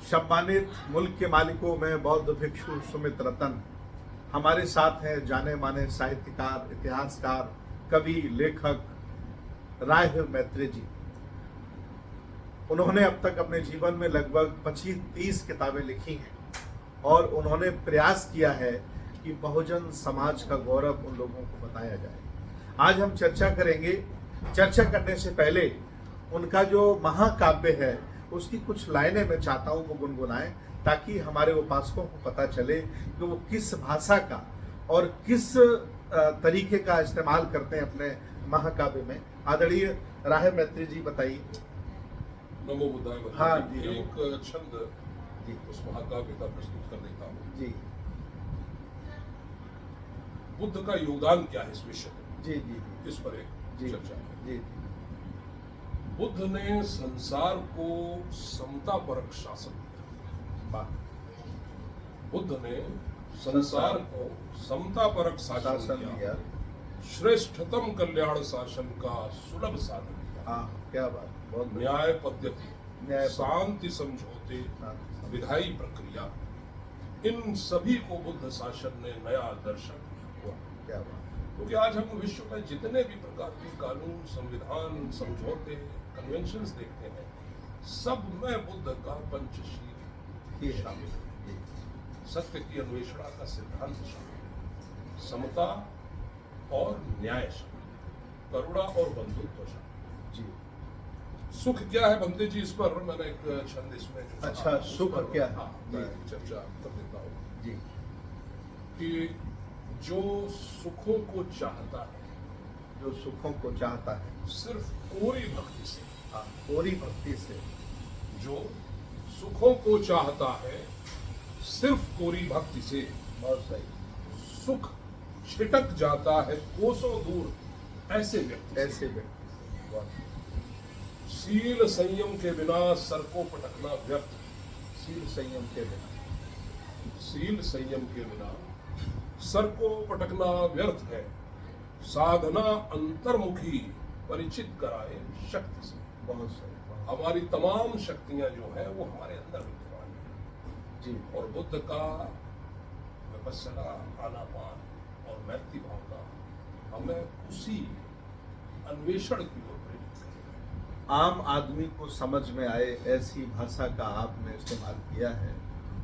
सम्मानित मुल्क के मालिकों में बौद्ध भिक्षु सुमित रतन हमारे साथ हैं। जाने माने साहित्यकार, इतिहासकार, कवि, लेखक राय मैत्री जी। उन्होंने अब तक अपने जीवन में लगभग 25-30 किताबें लिखी हैं और उन्होंने प्रयास किया है कि बहुजन समाज का गौरव उन लोगों को बताया जाए। आज हम चर्चा करेंगे। चर्चा करने से पहले उनका जो महाकाव्य है उसकी कुछ लाइनें मैं चाहता हूं वो गुनगुनाएं, ताकि हमारे उपासकों को पता चले कि वो किस भाषा का और किस तरीके का इस्तेमाल करते हैं अपने महाकाव्य में। आदरणीय राय मैत्री जी बताइए। नमो बुद्धाय। हाँ जी, एक छंद जी उस महाकाव्य का प्रस्तुत कर देता हूँ। जी बुद्ध का योगदान क्या है इस विषय में, जी जी इस पर एक जी चर्चा है। जी बुद्ध ने संसार को समतापरक शासन दिया। वाह। बुद्ध ने संसार को समतापरक शासन दिया, श्रेष्ठतम कल्याण शासन का सुलभ साधन दिया। हाँ, क्या बात, बहुत बढ़िया। न्याय पद्धति, न्याय शांति समझौते, हाँ, विधायी प्रक्रिया, इन सभी को बुद्ध शासन ने नया दर्शन दिया। क्या बात। क्योंकि आज हम विश्व में जितने भी प्रकार के कानून, संविधान, समझौते, कन्वेंशंस देखते हैं, सब में बुद्ध का पंचशील शामिल है। सत्य की अन्वेषणा का सिद्धांत शामिल है, समता और न्याय शामिल है, करुणा और बंधुत्व शामिल जी। है। सुख क्या है बंदे जी, इस पर मैंने एक छंद इसमें जो अच्छा, कहा, सुख उस पर क्या है? हाँ, मैं चर्चा कर देता हूँ जी कि जो सुखों को चाहता है, जो सुखों को चाहता है सिर्फ कोरी भक्ति से, पूरी भक्ति से, जो सुखों को चाहता है सिर्फ कोरी भक्ति से, बहुत सही, सुख छिटक जाता है कोसों दूर ऐसे व्यक्ति से। ऐसे व्यक्ति बहुत। सील संयम के बिना सर को पटकना व्यर्थ। शील संयम के बिना, सील संयम के बिना सर को पटकना व्यर्थ है। साधना अंतर्मुखी परिचित कराए शक्ति से। बहुत सही, बहुत हमारी तमाम शक्तियां जो है वो हमारे अंदर विद्यमान है। जी। और बुद्ध का विपस्सना, आनापान और मैत्री भावना हमें उसी अन्वेषण की ओर प्रेरित करेगा। आम आदमी को समझ में आए ऐसी भाषा का आपने इस्तेमाल किया है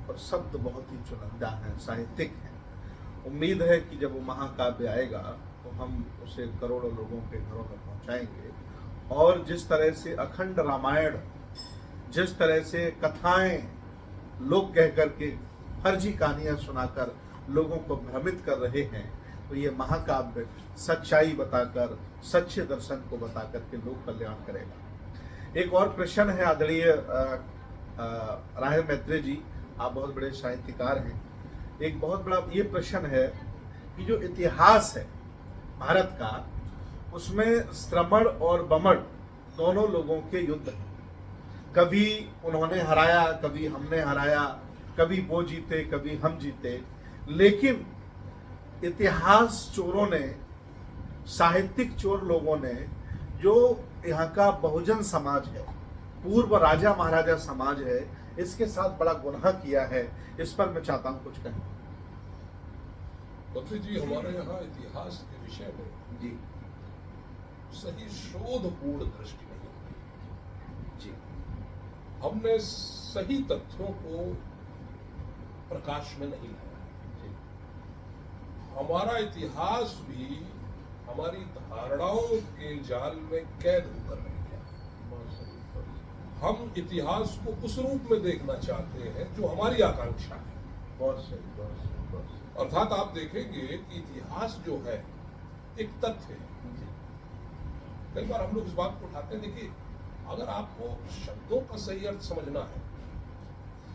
और शब्द बहुत ही चुनिंदा हैं, साहित्यिक हैं। उम्मीद है कि जब वो महाकाव्य आएगा तो हम उसे करोड़ों लोगों के घरों में पहुंचाएंगे। और जिस तरह से अखंड रामायण, जिस तरह से कथाएं लोग कह करके फर्जी कहानियां सुनाकर लोगों को भ्रमित कर रहे हैं, तो ये महाकाव्य सच्चाई बताकर, सच्चे दर्शन को बताकर के लोक कल्याण करेगा। एक और प्रश्न है आदरणीय राय मैत्री जी, आप बहुत बड़े साहित्यकार हैं। एक बहुत बड़ा ये प्रश्न है कि जो इतिहास है भारत का, उसमें श्रमण और बमण दोनों लोगों के युद्ध हैं। कभी उन्होंने हराया, कभी हमने हराया, कभी वो जीते, कभी हम जीते। लेकिन इतिहास चोरों ने, साहित्यिक चोर लोगों ने, जो यहाँ का बहुजन समाज है, पूर्व राजा महाराजा समाज है, इसके साथ बड़ा गुनाह किया है। इस पर मैं चाहता हूँ कुछ कहें। बद्री जी, हमारे यहाँ इतिहास के विषय में जी सही शोधपूर्ण दृष्टि नहीं हुई। जी हमने सही तथ्यों को प्रकाश में नहीं लाया। जी हमारा इतिहास भी हमारी धारणाओं के जाल में कैद होकर रह गया। बहुत सही, बहुत सही, हम इतिहास को उस रूप में देखना चाहते हैं जो हमारी आकांक्षा है। बहुत सही, बहुत सही, बहुत सही। अर्थात आप देखेंगे कि इतिहास जो है एक तथ्य है। जी कई बार हम लोग इस बात को उठाते हैं, देखिए, अगर आपको शब्दों का सही अर्थ समझना है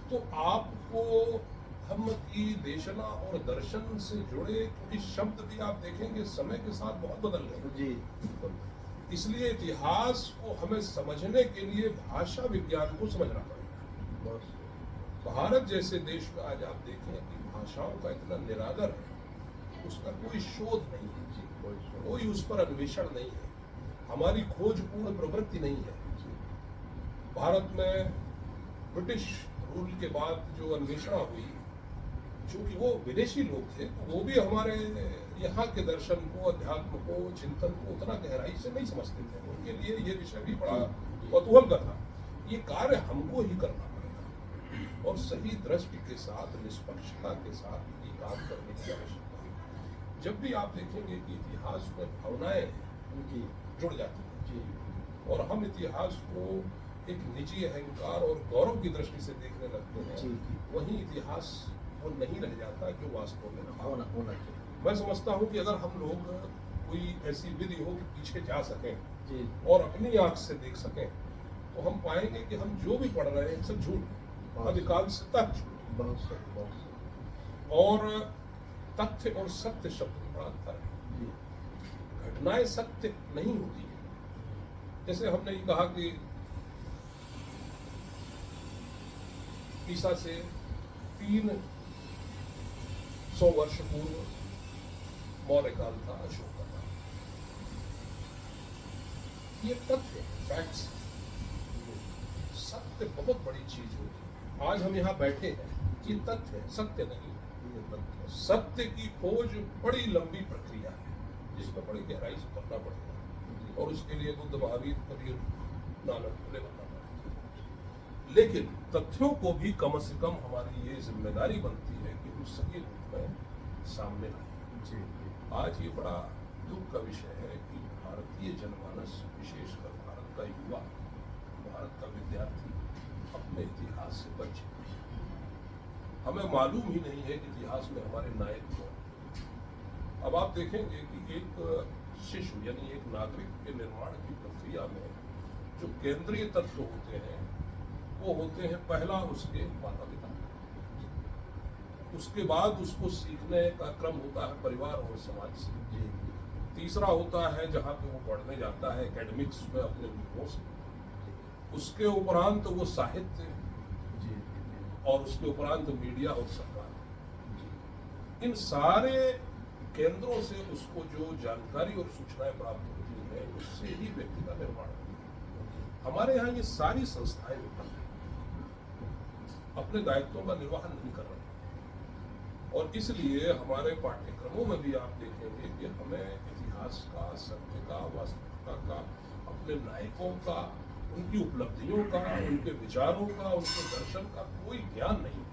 तो आपको धम्म की देशना और दर्शन से जुड़े, क्योंकि शब्द भी आप देखेंगे समय के साथ बहुत बदल रहे हैं। जी बिल्कुल। इसलिए इतिहास को हमें समझने के लिए भाषा विज्ञान को समझना पड़ेगा। बहुत सही। भारत जैसे देश में आज आप देखें कि भाषाओं का इतना निरादर है, उसका कोई शोध नहीं है, जी कोई उस पर अन्वेषण नहीं है, हमारी खोजपूर्ण प्रवृत्ति नहीं है। भारत में ब्रिटिश रूल के बाद जो अन्वेषणा हुई, चूंकि वो विदेशी लोग थे तो वो भी हमारे यहाँ के दर्शन को, अध्यात्म को, चिंतन को उतना गहराई से नहीं समझते थे। उनके लिए ये विषय भी बड़ा कौतूहल का था। ये कार्य हमको ही करना पड़ेगा और सही दृष्टि के साथ, निष्पक्षता के साथ ये काम करने की आवश्यकता है। जब भी आप देखेंगे कि इतिहास में भावनाएं जुड़ जाती हैं और हम इतिहास को एक निजी अहंकार और गौरव की दृष्टि से देखने लगते हैं, वहीं इतिहास वो नहीं रह जाता जो वास्तव में होना चाहिए। मैं समझता हूँ कि अगर हम लोग कोई ऐसी विधि हो कि पीछे जा सकें और अपनी आंख से देख सकें, तो हम पाएंगे कि हम जो भी पढ़ रहे हैं सब झूठ, अधिकांशतः झूठ। और तथ्य और सत्य शब्द में बड़ा अंतर है। घटनाएं सत्य नहीं होती है। जैसे हमने ये कहा कि ईसा से 300 वर्ष पूर्व मौर्य काल था, अशोक का था। ये तथ्य, फैक्ट्स। सत्य बहुत बड़ी चीज होती है। आज हम यहाँ बैठे हैं, ये तथ्य है, सत्य नहीं। सत्य की खोज बड़ी लंबी प्रक्रिया है, जिसमें बड़ी गहराई से करना पड़ेगा और उसके लिए बुद्ध, महावीर, कबीर, नानक खुले बनना पड़ेगा। लेकिन तथ्यों को भी कम से कम हमारी ये जिम्मेदारी बनती है कि हम सही रूप में सामने लाएं। आज ये बड़ा दुख का विषय है कि भारतीय जनमानस, विशेषकर भारत का युवा, भारत का विद्यार्थी अपने इतिहास से बचे। हमें मालूम ही नहीं है कि इतिहास में हमारे नायक कौन। अब आप देखेंगे कि एक शिशु यानी एक नागरिक के निर्माण की प्रक्रिया में जो केंद्रीय तत्व होते हैं वो होते हैं, पहला उसके माता पिता, उसके बाद उसको सीखने का क्रम होता है परिवार और समाज से, तीसरा होता है जहाँ पे वो पढ़ने जाता है एकेडमिक्स में अपने गुरुओं से, उसके उपरांत वो साहित्य और उसके उपरांत मीडिया और सरकार। इन सारे केंद्रों से उसको जो जानकारी और सूचनाएं प्राप्त होती है उससे ही व्यक्ति का निर्माण होता है। हमारे यहाँ ये सारी संस्थाएं विफल हैं, अपने दायित्वों का निर्वहन नहीं कर रहे और इसलिए हमारे पाठ्यक्रमों में भी आप देखेंगे कि हमें इतिहास का, सत्य का, वास्तविकता का, अपने नायकों का, उनकी उपलब्धियों का, उनके विचारों का, उनके दर्शन का कोई ज्ञान नहीं।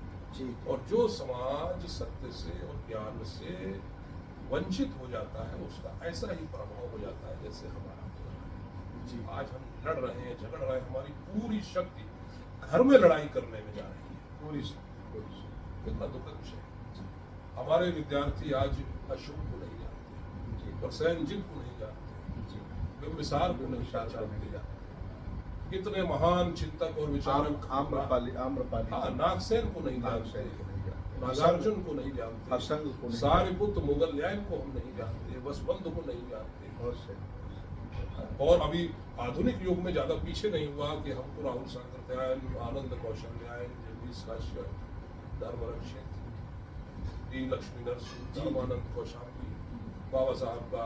और जो समाज सत्य से और ज्ञान से वंचित हो जाता है उसका ऐसा ही प्रभाव हो जाता है जैसे हमारा। आज हम लड़ रहे हैं, झगड़ रहे हैं, हमारी पूरी शक्ति घर में लड़ाई करने में जा रही है, पूरी शक्ति। कितना दुखद विषय है। हमारे विद्यार्थी आज अशोक को नहीं जानते, प्रसेनजीत को नहीं जानते, बिंबिसार को नहीं जानते। कितने महान चिंतक और विचारक, आम्रपाली, नागसेन को नहीं जानते, नागार्जुन को नहीं जानते, सारिपुत्र मुगलयान को हम नहीं जानते, वसुबंधु को नहीं जानते। और अभी आधुनिक युग में ज्यादा पीछे नहीं हुआ कि हमको राहुल सांकृत्यायन, आनंद कौशल्यायन, जगदीश काश्यप, धर्मरक्षित, डी लक्ष्मी नरसिंह, धर्मानंद कौशाम्बी, बाबा साहब का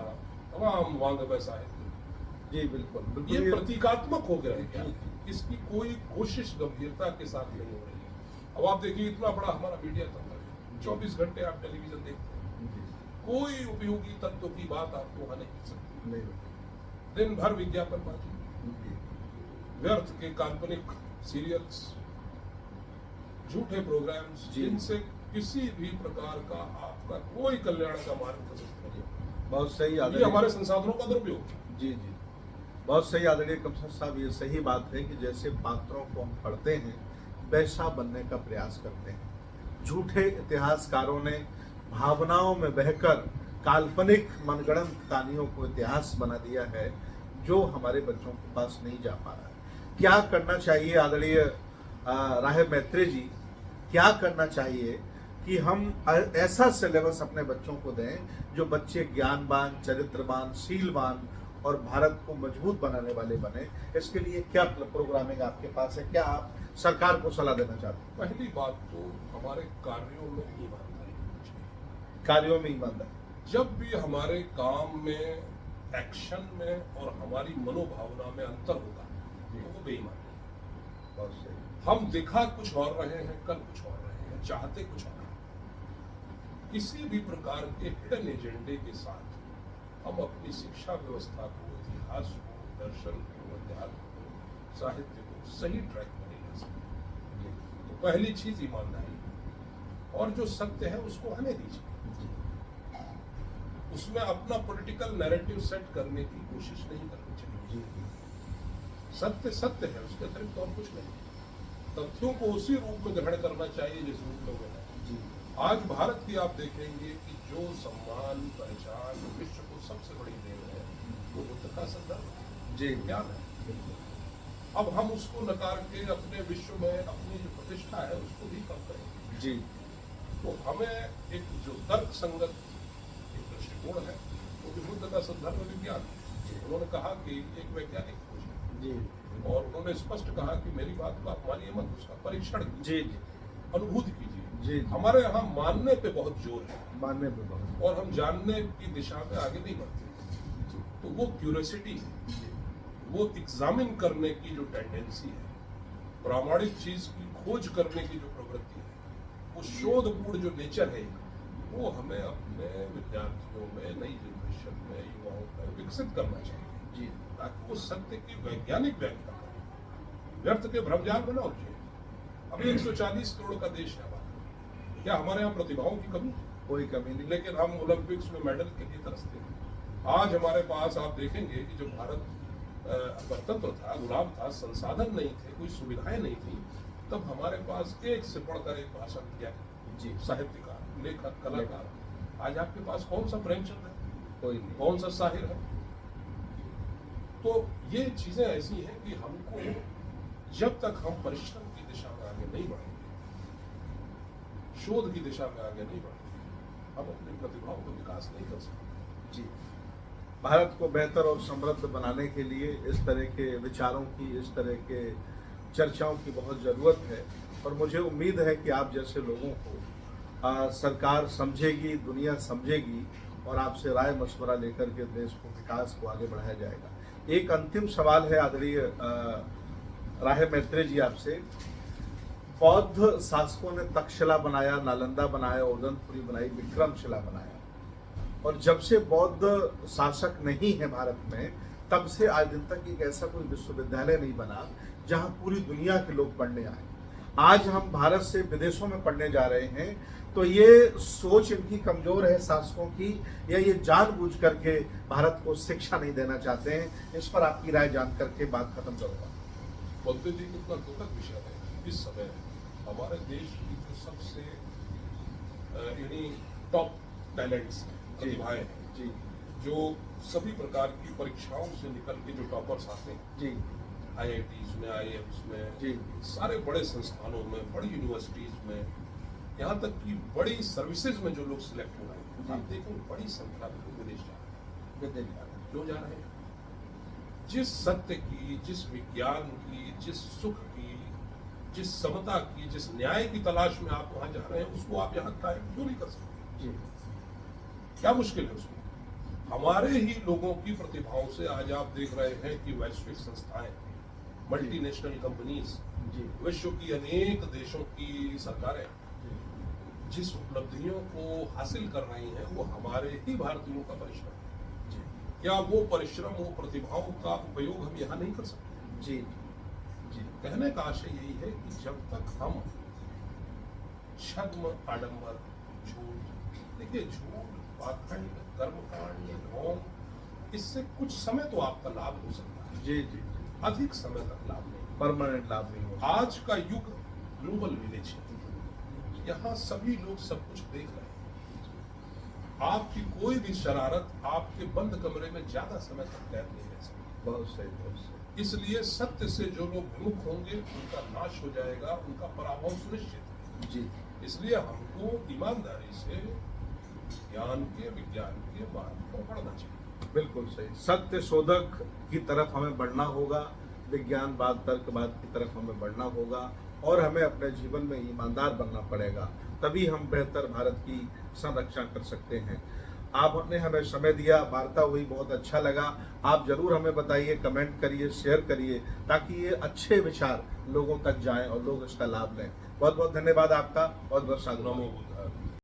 तमाम वांग्मय साहित्य। जी बिल्कुल, ये प्रतीकात्मक हो गया है क्या? इसकी कोई कोशिश गंभीरता के साथ नहीं हो रही है। अब आप देखिए इतना बड़ा हमारा मीडिया तंत्र है, 24 घंटे आप टेलीविजन देखते हैं, कोई उपयोगी तत्व की बात आपको वहां नहीं मिल सकती। दिन भर विज्ञापनबाजी, व्यर्थ के काल्पनिक सीरियल्स, झूठे प्रोग्राम्स, जिनसे किसी भी प्रकार का आपका कोई कल्याण का मार्ग प्रशस्त नहीं। बहुत सही, ये हमारे संसाधनों का दुरुपयोग। जी जी, बहुत सही आदरणीय कमसर साहब, ये सही बात है कि जैसे पात्रों को हम पढ़ते हैं वैसा बनने का प्रयास करते हैं। झूठे इतिहासकारों ने भावनाओं में बहकर काल्पनिक मनगढ़ंत कहानियों को इतिहास बना दिया है जो हमारे बच्चों के पास नहीं जा पा रहा है। क्या करना चाहिए आदरणीय राहे मैत्री जी, क्या करना चाहिए कि हम ऐसा सिलेबस अपने बच्चों को दें जो बच्चे ज्ञानवान, चरित्रवान, शीलवान और भारत को मजबूत बनाने वाले बने? इसके लिए क्या प्रोग्रामिंग आपके पास है, क्या आप सरकार को सलाह देना चाहते हैं? पहली बात तो हमारे कार्यों में ईमानदारी होनी चाहिए। कार्यों में ईमानदारी, जब भी हमारे काम में, एक्शन में और हमारी मनोभावना में अंतर होगा तो वो बेईमानी है। बहुत सही। हम दिखा कुछ और रहे हैं, कर कुछ और रहे हैं, चाहते कुछ और हैं। किसी भी प्रकार के हिडन एजेंडे के साथ हम अपनी शिक्षा व्यवस्था को, इतिहास को, दर्शन को, अध्यात्म को, साहित्य को सही ट्रैक पर नहीं ला सकते। तो पहली चीज ईमानदारी, और जो सत्य है उसको आने दीजिए। उसमें अपना पॉलिटिकल नैरेटिव सेट करने की कोशिश नहीं करनी चाहिए। सत्य सत्य है, उसके अतिरिक्त और कुछ नहीं। तथ्यों को उसी रूप में ग्रहण करना चाहिए जिस रूप में वो है। आज भारत की आप देखेंगे कि जो सम्मान, पहचान विश्व को सबसे बड़ी देन है वो बुद्ध का संदर्भ ज्ञान है। अब हम उसको नकार के अपने विश्व में अपनी जो प्रतिष्ठा है उसको भी कम करेंगे जी। तो हमें एक जो तर्क संगत एक दृष्टिकोण है वो भी बुद्ध का संदर्भ विज्ञान है। उन्होंने कहा कि एक वैज्ञानिक खोज है जी। और उन्होंने स्पष्ट कहा कि मेरी बात को आप मानिए मत, उसका परीक्षण कीजिए, अनुभूति कीजिए। जी। हमारे यहाँ मानने पे बहुत जोर है, मानने पे बहुत, और हम जानने की दिशा में आगे नहीं बढ़ते। तो वो क्यूरियोसिटी है, वो एग्जामिन करने की जो टेंडेंसी है, प्रामाणिक चीज की खोज करने की जो प्रवृत्ति है, वो शोधपूर्ण जो नेचर है, वो हमें अपने विद्यार्थियों में, नई जनरेशन में, युवाओं में विकसित करना चाहिए जी। ताकि वो सत्य की वैज्ञानिक व्याख्या करें, व्यर्थ के भ्रमजाल में न उलझे। अभी 140 करोड़ का देश है हमारा, क्या हमारे यहाँ प्रतिभाओं की कमी? कोई कमी नहीं। लेकिन हम ओलंपिक्स में मेडल के लिए तरसते हैं। आज हमारे पास आप देखेंगे कि जब भारत गणतंत्र था, गुलाम था, संसाधन नहीं थे, कोई सुविधाएं नहीं थी, तब हमारे पास एक से बढ़कर एक भाषा किया जी, साहित्यकार, लेखक, कलाकार। आज आपके पास कौन सा प्रेमचंद है? कोई नहीं। कौन सा शाहिर है? तो ये चीजें ऐसी हैं कि हमको जब तक हम परिश्रम की दिशा में आगे नहीं बढ़ेंगे, शोध की दिशा में आगे नहीं बढ़ेंगे, हम अपनी प्रतिभाओं को विकास नहीं कर सकते। जी। भारत को बेहतर और समृद्ध बनाने के लिए इस तरह के विचारों की, इस तरह के चर्चाओं की बहुत ज़रूरत है, और मुझे उम्मीद है कि आप जैसे लोगों को सरकार समझेगी, दुनिया समझेगी, और आपसे राय मशवरा लेकर के देश को, विकास को आगे बढ़ाया जाएगा। एक अंतिम सवाल है आदरणीय राय मैत्रेय जी आपसे। बौद्ध शासकों ने तक्षशिला बनाया, नालंदा बनाया, उदनपुरी बनाई, विक्रमशिला बनाया, और जब से बौद्ध शासक नहीं है भारत में, तब से आज दिन तक एक ऐसा कोई विश्वविद्यालय नहीं बना जहां पूरी दुनिया के लोग पढ़ने आए। आज हम भारत से विदेशों में पढ़ने जा रहे हैं, तो ये सोच इनकी कमजोर है शासकों की, या ये जानबूझ करके भारत को शिक्षा नहीं देना चाहते हैं? इस पर आपकी राय जान करके बात खत्म करूंगा। बौद्ध जी कितना दुखद विषय है। इस समय हमारे देश की जो सबसे यानी टॉप टैलेंट्स प्रतिभाएं हैं जी, जो सभी प्रकार की परीक्षाओं से निकल के जो टॉपर्स आते हैं जी, IITs में, IIMs में, जी, सारे बड़े संस्थानों में, बड़ी यूनिवर्सिटीज में, यहाँ तक कि बड़ी सर्विसेज में जो लोग सिलेक्ट हो रहे हैं, आप देखें बड़ी संख्या में लोग विदेश जा रहे हैं। क्यों जा रहे हैं? जिस सत्य की, जिस विज्ञान की, जिस सुख की, जिस समता की, जिस न्याय की तलाश में आप वहां जा रहे हैं, उसको आप यहाँ कायम क्यों नहीं कर सकते? जी। क्या मुश्किल है उसमें? हमारे ही लोगों की प्रतिभाओं से आज आप देख रहे हैं कि वैश्विक संस्थाएं, मल्टीनेशनल कंपनीज, विश्व की अनेक देशों की सरकारें जिस उपलब्धियों को हासिल कर रही हैं, वो हमारे ही भारतीयों का परिश्रम है। क्या वो परिश्रम, वो प्रतिभाओं का उपयोग हम यहाँ नहीं कर सकते? जी, जी। कहने का आशय यही है कि जब तक हम छद्म, आडंबर, झूठ, देखिए झूठ, पाखंड, कर्मकांड, ढोंग, इससे कुछ समय तो आपका लाभ हो सकता है, जी, जी। अधिक समय तक लाभ नहीं, परमानेंट लाभ नहीं हो। आज का युग ग्लोबल विलेज है, यहाँ सभी लोग सब कुछ देख रहे हैं। आपकी कोई भी शरारत आपके बंद कमरे में ज्यादा समय तक कैद नहीं रह सकती। बहुत सही, बहुत सही। इसलिए सत्य से जो लोग विमुख होंगे उनका नाश हो जाएगा, उनका पराभव सुनिश्चित है। जी। इसलिए हमको ईमानदारी से ज्ञान के, विज्ञान के मार्ग पर बढ़ना चाहिए। बिल्कुल सही। सत्य शोधक की तरफ हमें बढ़ना होगा, विज्ञानवाद, तर्कवाद की तरफ हमें बढ़ना होगा, और हमें अपने जीवन में ईमानदार बनना पड़ेगा, तभी हम बेहतर भारत की संरक्षा कर सकते हैं। आपने हमें समय दिया, वार्ता हुई, बहुत अच्छा लगा। आप जरूर हमें बताइए, कमेंट करिए, शेयर करिए, ताकि ये अच्छे विचार लोगों तक जाएं और लोग इसका लाभ लें। बहुत बहुत धन्यवाद आपका, बहुत बहुत साधुवाद। नमो बुद्धाय।